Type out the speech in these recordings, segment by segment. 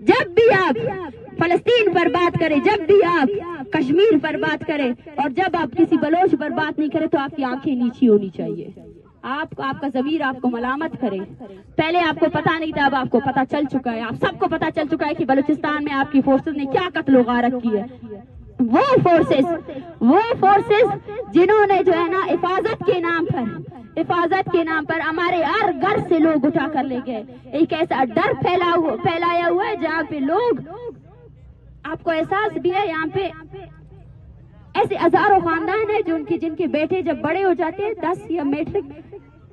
جب بھی آپ فلسطین پر بات کریں، جب بھی آپ کشمیر پر بات کریں، اور جب آپ کسی بلوچ پر بات نہیں کریں تو آپ کی آنکھیں نیچی ہونی چاہیے. آپ کا ضمیر آپ کو ملامت کرے. پہلے آپ کو پتا نہیں تھا، اب آپ کو پتا چل چکا ہے. آپ سب کو پتا چل چکا ہے کہ بلوچستان میں آپ کی فورسز نے کیا قتل و غارت کی ہے. وہ فورسز جنہوں نے جو ہے نا حفاظت کے نام پر ہمارے ہر گھر سے لوگ اٹھا کر لے گئے. ایک ایسا ڈر پھیلایا ہوا ہے جہاں پہ لوگ، آپ کو احساس بھی ہے، یہاں پہ ایسے ہزاروں خاندان ہیں جن کے بیٹے جب بڑے ہو جاتے ہیں 10 یا میٹرک،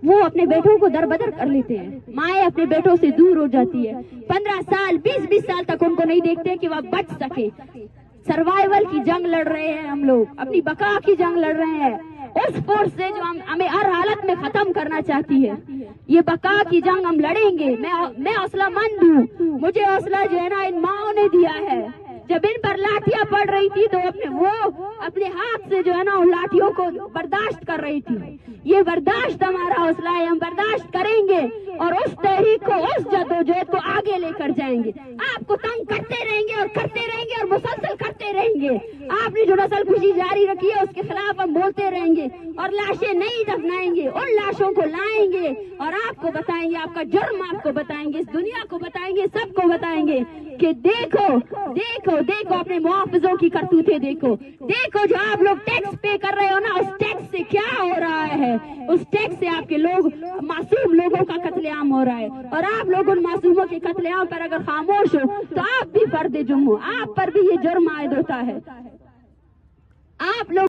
وہ اپنے بیٹوں کو دربدر کر لیتے ہیں. مائیں اپنے بیٹوں سے دور ہو جاتی ہے. 15 سال 20 سال تک ان کو نہیں دیکھتے کہ وہ بچ سکے. سروائیول کی جنگ لڑ رہے ہیں ہم لوگ، اپنی بقا کی جنگ لڑ رہے ہیں. اس فورس سے جو ہمیں ہر حالت میں ختم کرنا چاہتی ہے. یہ بقا کی جنگ ہم لڑیں گے. میں حوصلہ مند ہوں. مجھے حوصلہ جو ہے نا ان ماؤں نے دیا ہے. جب ان پر لاٹیاں پڑ رہی تھی تو وہ اپنے ہاتھ سے جو ہے نا ان لاٹھیوں کو برداشت کر رہی تھی. یہ برداشت ہمارا حوصلہ ہے. ہم برداشت کریں گے اور اس تحریک کو، اس جدوجہد کو آگے لے کر جائیں گے. آپ کو تنگ کرتے رہیں گے اور کرتے رہیں گے اور مسلسل کرتے رہیں گے. آپ نے جو نسل کشی جاری رکھی ہے اس کے خلاف ہم بولتے رہیں گے اور لاشیں نہیں دفنائیں گے. ان لاشوں کو لائیں گے اور آپ کو بتائیں گے، آپ کا جرم آپ کو بتائیں گے، اس دنیا کو بتائیں گے، سب کو بتائیں گے کہ دیکھو اپنے محافظوں کی کرتوتیں دیکھو جو آپ لوگ ٹیکس پے کر رہے ہو نا، اس ٹیکس سے کیا ہو رہا ہے. اس ٹیکس سے آپ کے لوگ، معصوم لوگوں کا قتل عام ہو رہا ہے. اور آپ لوگ ان معصوموں کے قتل عام پر اگر خاموش ہو تو آپ بھی فرد جرم ہو، آپ پر بھی یہ جرم عائد ہوتا ہے. آپ لوگ